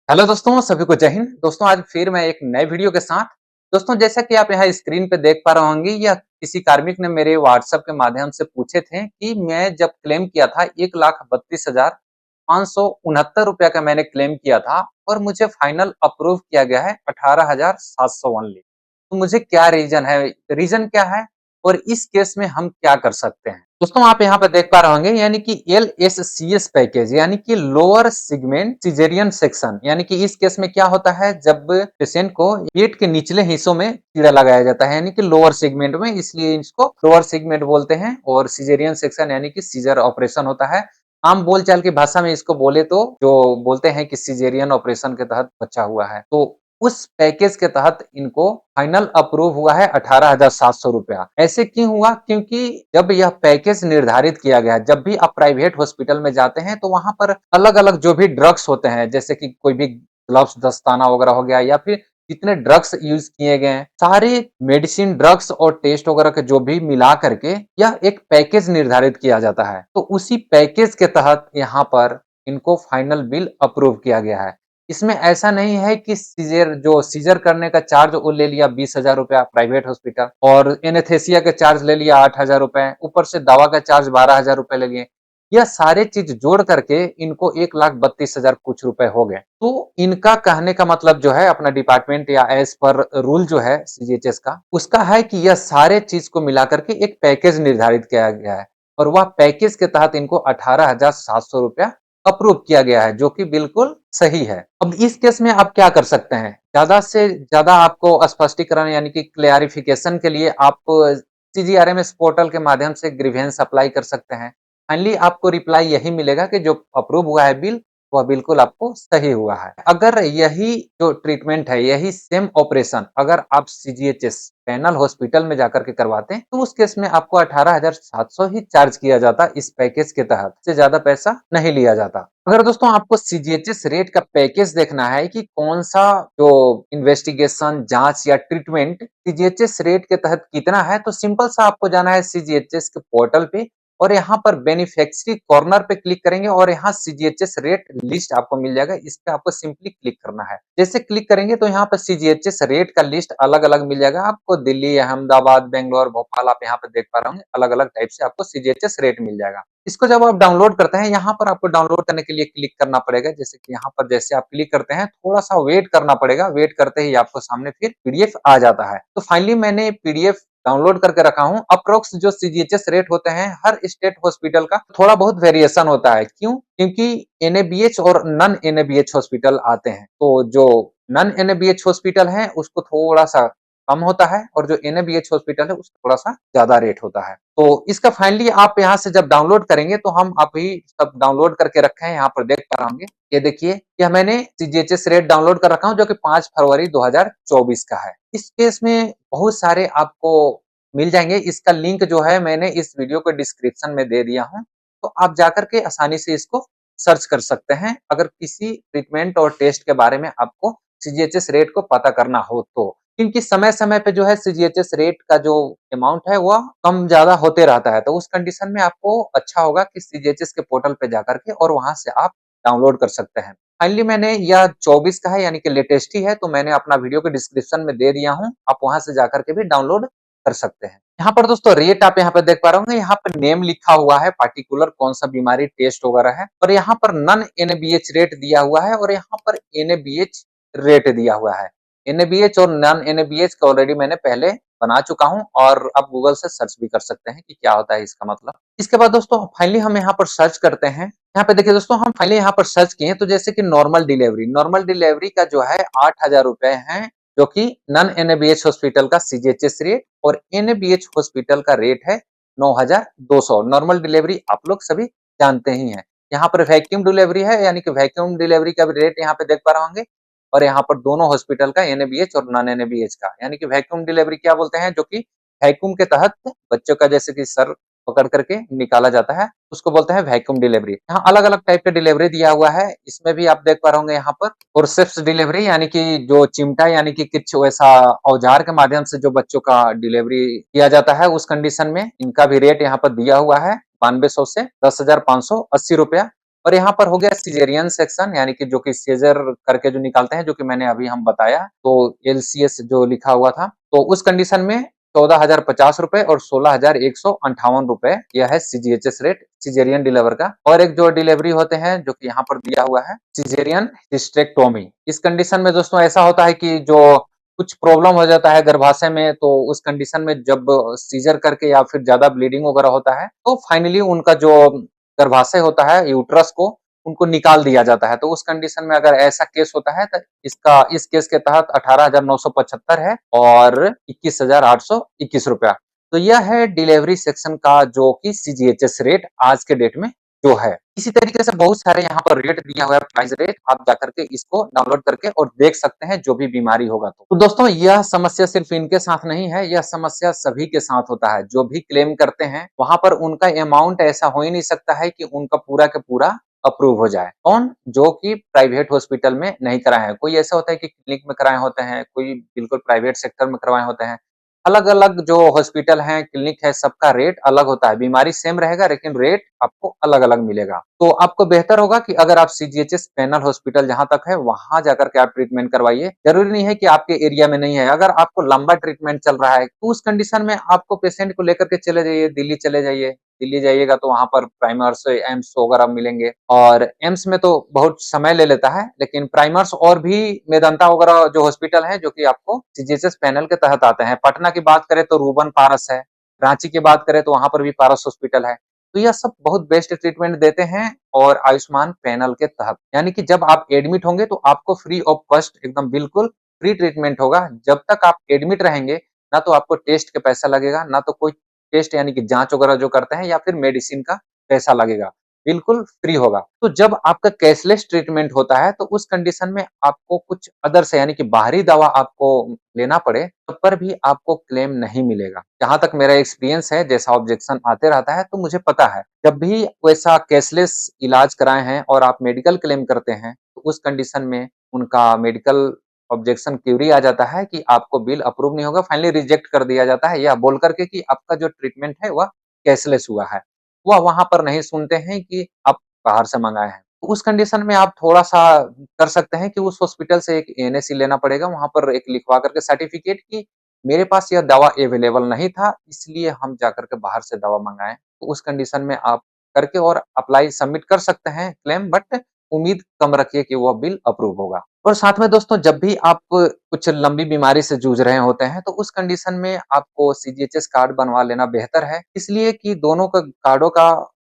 Hello दोस्तों, सभी को जय हिंद। दोस्तों आज फिर मैं एक नए वीडियो के साथ दोस्तों जैसा कि आप यहाँ स्क्रीन पे देख पा रहे होंगे, यह किसी कार्मिक ने मेरे व्हाट्सएप के माध्यम से पूछे थे कि मैं जब क्लेम किया था 1,32,569 रुपया का मैंने क्लेम किया था और मुझे फाइनल अप्रूव किया गया है 18,700 ओनली। तो मुझे क्या रीजन क्या है और इस केस में हम क्या कर सकते हैं? दोस्तों आप यहाँ पे देख पा रहे होंगे यानी कि LSCS पैकेज यानी कि लोअर सेगमेंट सिजेरियन सेक्शन, यानी कि इस केस में क्या होता है जब पेशेंट को पेट के निचले हिस्सों में कीड़ा लगाया जाता है यानी कि लोअर सेगमेंट में, इसलिए इसको लोअर सेगमेंट बोलते हैं। और सिजेरियन सेक्शन यानी कि सीजर ऑपरेशन होता है। आम बोलचाल की भाषा में इसको बोले तो जो बोलते हैं कि सिजेरियन ऑपरेशन के तहत बच्चा हुआ है, तो उस पैकेज के तहत इनको फाइनल अप्रूव हुआ है 18,700 रुपया। ऐसे क्यों हुआ? क्योंकि जब यह पैकेज निर्धारित किया गया, जब भी आप प्राइवेट हॉस्पिटल में जाते हैं तो वहां पर अलग-अलग जो भी ड्रग्स होते हैं, जैसे कि कोई भी ग्लव्स दस्ताना वगैरह हो गया या फिर जितने ड्रग्स यूज किए गए हैं, सारे मेडिसिन ड्रग्स और टेस्ट वगैरह के जो भी मिला करके यह एक पैकेज निर्धारित किया जाता है। तो उसी पैकेज के तहत यहाँ पर इनको फाइनल बिल अप्रूव किया गया है। इसमें ऐसा नहीं है कि सीजर करने का चार्ज वो ले लिया 20,000 रुपया प्राइवेट हॉस्पिटल और एनेस्थेसिया का चार्ज ले लिया 8,000 रुपए, ऊपर से दवा का चार्ज 12,000 रुपए ले लिए। यह सारे चीज जोड़ करके इनको 1,32,000 कुछ रुपए हो गए। तो इनका कहने का मतलब जो है अपना डिपार्टमेंट या एज पर रूल जो है सीजीएचएस का, उसका है कि यह सारे चीज को मिला करके एक पैकेज निर्धारित किया गया है और वह पैकेज के तहत इनको 18,700 रुपया अप्रूव किया गया है, जो कि बिल्कुल सही है। अब इस केस में आप क्या कर सकते हैं? ज्यादा से ज्यादा आपको स्पष्टीकरण यानी कि क्लैरिफिकेशन के लिए आप सीजीआरएमएस पोर्टल के माध्यम से ग्रीवेंस अप्लाई कर सकते हैं। फाइनली आपको रिप्लाई यही मिलेगा कि जो अप्रूव हुआ है बिल, वह बिल्कुल आपको सही हुआ है। अगर यही जो ट्रीटमेंट है, यही सेम ऑपरेशन अगर आप सीजीएचएस पैनल हॉस्पिटल में जाकर के करवाते हैं, तो उस केस में आपको 18,700 ही चार्ज किया जाता इस पैकेज के तहत, से ज्यादा पैसा नहीं लिया जाता। अगर दोस्तों आपको सीजीएचएस रेट का पैकेज देखना है कि कौन सा जो इन्वेस्टिगेशन, जांच या ट्रीटमेंट सीजीएचएस रेट के तहत कितना है, तो सिंपल सा आपको जाना है सीजीएचएस के पोर्टल पे और यहाँ पर बेनिफिशियरी कॉर्नर पे क्लिक करेंगे और यहाँ सीजीएचएस रेट लिस्ट आपको मिल जाएगा। इस पे आपको सिंपली क्लिक करना है। जैसे क्लिक करेंगे तो यहाँ पर सीजीएचएस रेट का लिस्ट अलग-अलग मिल जाएगा आपको। दिल्ली, अहमदाबाद, बेंगलोर, भोपाल, आप यहाँ पे देख पा रहे होंगे, अलग-अलग टाइप से आपको सीजीएचएस रेट मिल जाएगा। इसको जब आप डाउनलोड करते हैं, यहाँ पर आपको डाउनलोड करने के लिए क्लिक करना पड़ेगा। जैसे कि यहाँ पर जैसे आप क्लिक करते हैं, थोड़ा सा वेट करना पड़ेगा। वेट करते ही आपको सामने फिर पीडीएफ आ जाता है। तो फाइनली मैंने पीडीएफ डाउनलोड करके रखा हूँ। अप्रोक्स जो सीजीएचएस रेट होते हैं हर स्टेट हॉस्पिटल का थोड़ा बहुत वेरिएशन होता है। क्यों? क्योंकि एनएबीएच और नॉन एनएबीएच हॉस्पिटल आते हैं। तो जो नॉन एनएबीएच हॉस्पिटल है उसको थोड़ा सा कम होता है और जो एनएबीएच हॉस्पिटल है उसका थोड़ा सा ज्यादा रेट होता है। तो इसका फाइनली आप यहाँ से जब डाउनलोड करेंगे, तो हम अभी सब डाउनलोड करके रखे हैं, यहाँ पर देख पा रहे होंगे। ये देखिए, यह मैंने सीजीएचएस रेट डाउनलोड कर रखा हूँ जो कि 5 फरवरी 2024 का है। इस केस में बहुत सारे आपको मिल जाएंगे। इसका लिंक जो है मैंने इस वीडियो को डिस्क्रिप्शन में दे दिया हूँ, तो आप जाकर के आसानी से इसको सर्च कर सकते हैं अगर किसी ट्रीटमेंट और टेस्ट के बारे में आपको सीजीएचएस रेट को पता करना हो तो। क्योंकि समय-समय पे जो है सीजीएचएस रेट का जो अमाउंट है वह कम ज्यादा होते रहता है। तो उस कंडीशन में आपको अच्छा होगा कि सीजीएचएस के पोर्टल पे जाकर के और वहां से आप डाउनलोड कर सकते हैं। फाइनली मैंने यह 24 का है यानी कि लेटेस्ट ही है, तो मैंने अपना वीडियो के डिस्क्रिप्शन में दे दिया हूँ। आप वहां से जाकर के भी डाउनलोड कर सकते हैं। यहाँ पर दोस्तों रेट आप यहाँ पे देख पा रहे होंगे, यहाँ पर नेम लिखा हुआ है, पार्टिकुलर कौन सा बीमारी टेस्ट वगैरह है, और यहाँ पर नॉन एनएबीएच रेट दिया हुआ है और यहाँ पर एनएबीएच रेट दिया हुआ है। एनएबीएच और नॉन एनएबीएच का ऑलरेडी मैंने पहले बना चुका हूं और आप गूगल से सर्च भी कर सकते हैं कि क्या होता है इसका मतलब। इसके बाद दोस्तों फाइनली हम यहाँ पर सर्च करते हैं। यहाँ पे देखिए दोस्तों, हम फाइनली यहाँ पर सर्च किए तो जैसे कि नॉर्मल डिलीवरी का जो है 8,000 रुपए है, जो कि नॉन एनएबीएच हॉस्पिटल का सीजीएचएस रेट और एनएबीएच हॉस्पिटल का रेट है 9,200। नॉर्मल डिलीवरी आप लोग सभी जानते ही हैं। यहाँ पर वैक्यूम डिलीवरी है, यानी कि वैक्यूम डिलीवरी का भी रेट यहाँ पे देख पा रहे होंगे और यहाँ पर दोनों हॉस्पिटल का एनएबीएच और नॉन एनएबीएच का, यानी कि वैक्यूम डिलीवरी क्या बोलते हैं, जो कि वैक्यूम के तहत बच्चों का जैसे कि सर पकड़ करके निकाला जाता है, उसको बोलते हैं वैक्यूम डिलीवरी। यहाँ अलग-अलग टाइप का डिलीवरी दिया हुआ है। इसमें भी आप देख पा रहे होंगे यहाँ पर फोर्सेप्स डिलीवरी, यानी कि जो चिमटा यानी कि कुछ वैसा औजार के माध्यम से जो बच्चों का डिलीवरी किया जाता है, उस कंडीशन में इनका भी रेट यहाँ पर दिया हुआ है 9200 से 10,580 रुपया। और यहाँ पर हो गया सिजेरियन सेक्शन, यानी कि जो कि सीजर करके जो निकालते हैं, जो कि मैंने अभी हम बताया, तो एलसीएस जो लिखा हुआ था, तो उस कंडीशन में 14,050 रुपए और 16,158 रुपए यह है सीजीएचएस रेट सिजेरियन डिलीवर का। और एक जो डिलीवरी होते हैं जो कि यहाँ पर दिया हुआ है सिजेरियन हिस्टेक्टोमी। इस कंडीशन में दोस्तों ऐसा होता है कि जो कुछ प्रॉब्लम हो जाता है गर्भाशय में, तो उस कंडीशन में जब सीजर करके या फिर ज्यादा ब्लीडिंग वगैरह होता है, तो फाइनली उनका जो गर्भाशय होता है यूट्रस को उनको निकाल दिया जाता है। तो उस कंडीशन में अगर ऐसा केस होता है तो इस केस के तहत 18,975 है और 21,821 रुपया। तो यह है डिलीवरी सेक्शन का जो कि सीजीएचएस रेट आज के डेट में जो है। इसी तरीके से बहुत सारे यहाँ पर रेट दिया हुआ है, प्राइस रेट, आप जाकर के इसको डाउनलोड करके और देख सकते हैं जो भी बीमारी होगा। तो दोस्तों यह समस्या सिर्फ इनके साथ नहीं है, यह समस्या सभी के साथ होता है। जो भी क्लेम करते हैं वहां पर उनका अमाउंट ऐसा हो ही नहीं सकता है कि उनका पूरा का पूरा अप्रूव हो जाए। कौन? जो कि प्राइवेट हॉस्पिटल में नहीं कराए हैं। कोई ऐसा होता है कि क्लिनिक में कराए होते हैं, कोई बिल्कुल प्राइवेट सेक्टर में करवाए होते हैं। अलग-अलग जो हॉस्पिटल हैं, क्लिनिक है, सबका रेट अलग होता है। बीमारी सेम रहेगा लेकिन रेट आपको अलग-अलग मिलेगा। तो आपको बेहतर होगा कि अगर आप सीजीएचएस पैनल हॉस्पिटल जहाँ तक है वहाँ जाकर के आप ट्रीटमेंट करवाइए। जरूरी नहीं है कि आपके एरिया में नहीं है। अगर आपको लंबा ट्रीटमेंट चल रहा है तो उस कंडीशन में आपको पेशेंट को लेकर के चले जाइए, दिल्ली चले जाइए। दिल्ली जाइएगा तो वहाँ पर प्राइमर्स, एम्स वगैरह मिलेंगे और एम्स में तो बहुत समय ले लेता है, लेकिन प्राइमर्स और भी मेदांता वगैरह जो हॉस्पिटल है जो कि आपको सीजीएचएस पैनल के तहत आते हैं। पटना की बात करें तो रूबन पारस है, रांची की बात करें तो वहाँ पर भी पारस हॉस्पिटल है। तो यह सब बहुत बेस्ट ट्रीटमेंट देते हैं और आयुष्मान पैनल के तहत, यानी कि जब आप एडमिट होंगे तो आपको फ्री ऑफ कॉस्ट एकदम बिल्कुल फ्री ट्रीटमेंट होगा। जब तक आप एडमिट रहेंगे ना तो आपको टेस्ट का पैसा लगेगा, ना तो कोई टेस्ट यानी कि जांच वगैरह जो करते हैं या फिर मेडिसिन का पैसा लगेगा, बिल्कुल फ्री होगा। तो जब आपका कैशलेस ट्रीटमेंट होता है तो उस कंडीशन में आपको कुछ अदर से यानी कि बाहरी दवा आपको लेना पड़े तब पर भी आपको क्लेम नहीं मिलेगा। जहां तक मेरा एक्सपीरियंस है, जैसा ऑब्जेक्शन आते रहता है तो मुझे पता है जब भी वैसा कैशलेस इलाज कराए हैं और आप मेडिकल क्लेम करते हैं तो उस कंडीशन में उनका मेडिकल ऑब्जेक्शन क्यूरी आ जाता है कि आपको बिल अप्रूव नहीं होगा, फाइनली रिजेक्ट कर दिया जाता है, यह बोल करके कि आपका जो ट्रीटमेंट है वह कैशलेस हुआ है। वह वहां पर नहीं सुनते हैं कि आप बाहर से मंगाए हैं। तो उस कंडीशन में आप थोड़ा-सा कर सकते हैं कि उस हॉस्पिटल से एक एनएसी लेना पड़ेगा, वहाँ पर एक लिखवा करके सर्टिफिकेट कि मेरे पास यह दवा अवेलेबल नहीं था, इसलिए हम जाकर के बाहर से दवा मँगाए। तो उस कंडीशन में आप करके और अप्लाई सबमिट कर सकते हैं क्लेम, बट उम्मीद कम रखिए कि वह बिल अप्रूव होगा। और साथ में दोस्तों जब भी आप कुछ लंबी बीमारी से जूझ रहे होते हैं तो उस कंडीशन में आपको सीजीएचएस कार्ड बनवा लेना बेहतर है, इसलिए कि दोनों का कार्डों का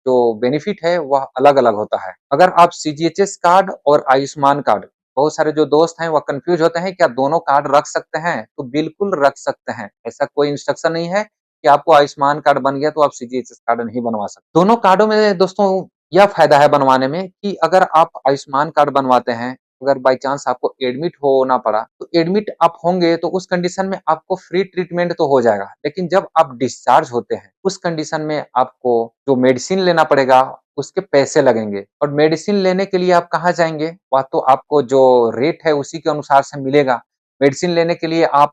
जो बेनिफिट है वह अलग-अलग होता है। अगर आप सीजीएचएस कार्ड और आयुष्मान कार्ड, बहुत सारे जो दोस्त हैं वह कंफ्यूज होते हैं क्या दोनों कार्ड रख सकते हैं? तो बिल्कुल रख सकते हैं। ऐसा कोई इंस्ट्रक्शन नहीं है कि आपको आयुष्मान कार्ड बन गया तो आप सीजीएचएस कार्ड नहीं बनवा सकते। दोनों कार्डों में दोस्तों यह फायदा है बनवाने में कि अगर आप आयुष्मान कार्ड बनवाते हैं, अगर बाय चांस आपको एडमिट होना पड़ा, तो एडमिट आप होंगे तो उस कंडीशन में आपको फ्री ट्रीटमेंट तो हो जाएगा। लेकिन जब आप डिस्चार्ज होते हैं, उस कंडीशन में आपको जो मेडिसिन लेना पड़ेगा, उसके पैसे लगेंगे और मेडिसिन लेने के लिए आप कहाँ जाएँगे? वह तो आपको जो रेट है उसी के अनुसार से मिलेगा। मेडिसिन लेने के लिए आप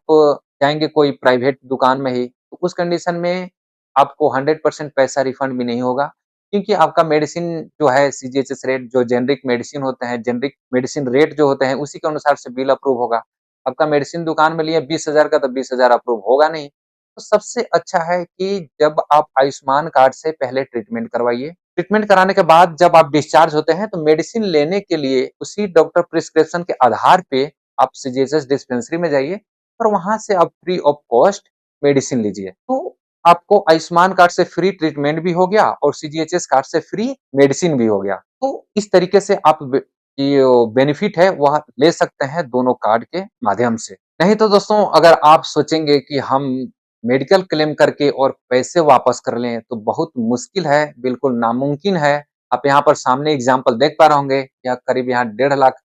जाएँगे कोई प्राइवेट दुकान में ही, तो उस कंडीशन में आपको 100% पैसा रिफंड भी नहीं होगा। क्योंकि आपका मेडिसिन जो है सीजीएचएस रेट जो जेनरिक मेडिसिन होते हैं, जेनरिक मेडिसिन रेट जो होते हैं उसी के अनुसार से बिल अप्रूव होगा। आपका मेडिसिन दुकान में लिए 20,000 का तो 20,000 अप्रूव होगा नहीं। तो सबसे अच्छा है कि जब आप आयुष्मान कार्ड से पहले ट्रीटमेंट करवाइए। ट्रीटमेंट कराने के बाद जब आप डिस्चार्ज होते हैं तो मेडिसिन लेने के लिए उसी डॉक्टर प्रिस्क्रिप्शन के आधार पे आप सीजीएचएस डिस्पेंसरी में जाइए और वहाँ से आप फ्री ऑफ कॉस्ट मेडिसिन लीजिए। तो आपको आयुष्मान कार्ड से फ्री ट्रीटमेंट भी हो गया और सीजीएचएस कार्ड से फ्री मेडिसिन भी हो गया। तो इस तरीके से आप जो बेनिफिट है वह ले सकते हैं दोनों कार्ड के माध्यम से। नहीं तो दोस्तों अगर आप सोचेंगे कि हम मेडिकल क्लेम करके और पैसे वापस कर लें तो बहुत मुश्किल है, बिल्कुल नामुमकिन है। आप यहाँ पर सामने एग्जांपल देख पा रहे होंगे, यह करीब यहाँ 1.5 लाख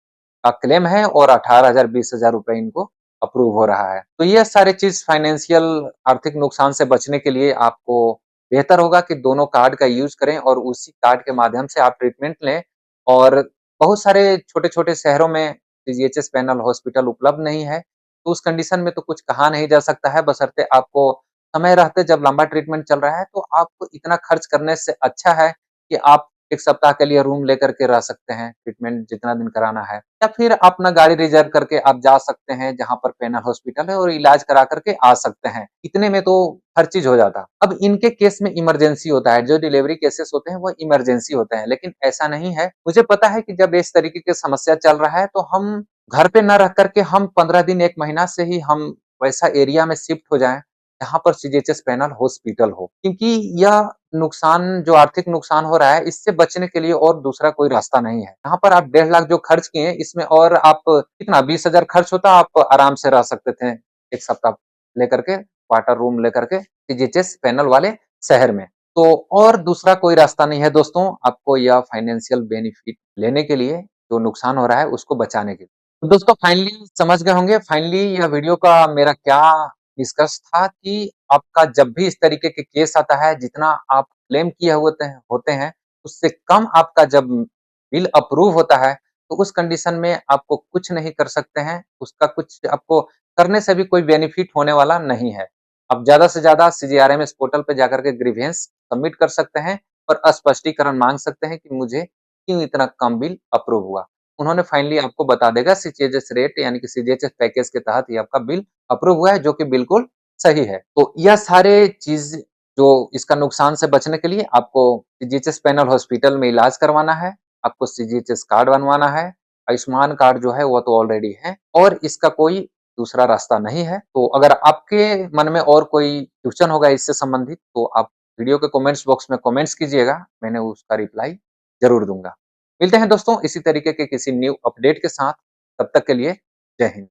का क्लेम है और 18,000 20,000 रुपए इनको अप्रूव हो रहा है। तो ये सारी चीज़ फाइनेंशियल आर्थिक नुकसान से बचने के लिए आपको बेहतर होगा कि दोनों कार्ड का यूज़ करें और उसी कार्ड के माध्यम से आप ट्रीटमेंट लें। और बहुत सारे छोटे-छोटे शहरों में सीजीएचएस पैनल हॉस्पिटल उपलब्ध नहीं है, तो उस कंडीशन में तो कुछ कहा नहीं जा सकता है, बशर्ते आपको समय रहते जब लंबा ट्रीटमेंट चल रहा है, तो आपको इतना खर्च करने से अच्छा है कि आप 1 सप्ताह के लिए रूम लेकर के रह सकते हैं, ट्रीटमेंट जितना दिन कराना है। या फिर अपना गाड़ी रिज़र्व करके आप जा सकते हैं जहाँ पर पेनल हॉस्पिटल है और इलाज करा कर के आ सकते हैं। इतने में तो हर चीज़ हो जाता। अब इनके केस में इमरजेंसी होता है, जो डिलीवरी केसेस होते हैं वो इमरजेंसी होते हैं, लेकिन ऐसा नहीं है। मुझे पता है कि जब इस तरीके की समस्या चल रहा है तो हम घर पे ना रह कर के हम 15 दिन 1 महीना से ही हम वैसा एरिया में शिफ्ट हो जाएँ, जहाँ पर सीजीएचएस पैनल हॉस्पिटल हो। क्योंकि यह नुकसान जो आर्थिक नुकसान हो रहा है, इससे बचने के लिए और दूसरा कोई रास्ता नहीं है। यहाँ पर आप 1.5 लाख जो खर्च किए, इसमें और आप कितना 20,000 खर्च होता, आप आराम से रह सकते थे 1 सप्ताह लेकर के, क्वार्टर रूम लेकर के सीजीएचएस पैनल वाले शहर में। तो और दूसरा कोई रास्ता नहीं है दोस्तों, आपको यह फाइनेंशियल बेनिफिट लेने के लिए, जो नुकसान हो रहा है उसको बचाने के लिए। तो दोस्तों फाइनली समझ गए होंगे, फाइनली यह वीडियो का मेरा क्या निष्कर्ष था कि आपका जब भी इस तरीके के केस आता है, जितना आप क्लेम किए होते हैं, उससे कम आपका जब बिल अप्रूव होता है, तो उस कंडीशन में आपको कुछ नहीं कर सकते हैं। उसका कुछ आपको करने से भी कोई बेनिफिट होने वाला नहीं है। आप ज़्यादा से ज़्यादा सीजीआरएमएस पोर्टल पे जाकर के ग्रीवेंस सबमिट कर सकते हैं और स्पष्टीकरण माँग सकते हैं कि मुझे क्यों इतना कम बिल अप्रूव हुआ। उन्होंने फाइनली आपको बता देगा सीजीएचएस रेट यानी कि सीजीएचएस पैकेज के तहत ही आपका बिल अप्रूव हुआ है, जो कि बिल्कुल सही है। तो यह सारे चीज़ जो इसका नुकसान से बचने के लिए आपको सीजीएचएस पैनल हॉस्पिटल में इलाज करवाना है, आपको सीजीएचएस कार्ड बनवाना है, आयुष्मान कार्ड जो है वो तो ऑलरेडी है और इसका कोई दूसरा रास्ता नहीं है। तो अगर आपके मन में और कोई क्वेश्चन होगा इससे संबंधित तो आप वीडियो के कमेंट्स बॉक्स में कमेंट्स कीजिएगा, मैंने उसका रिप्लाई ज़रूर दूँगा। मिलते हैं दोस्तों इसी तरीके के किसी न्यू अपडेट के साथ, तब तक के लिए जय हिंद।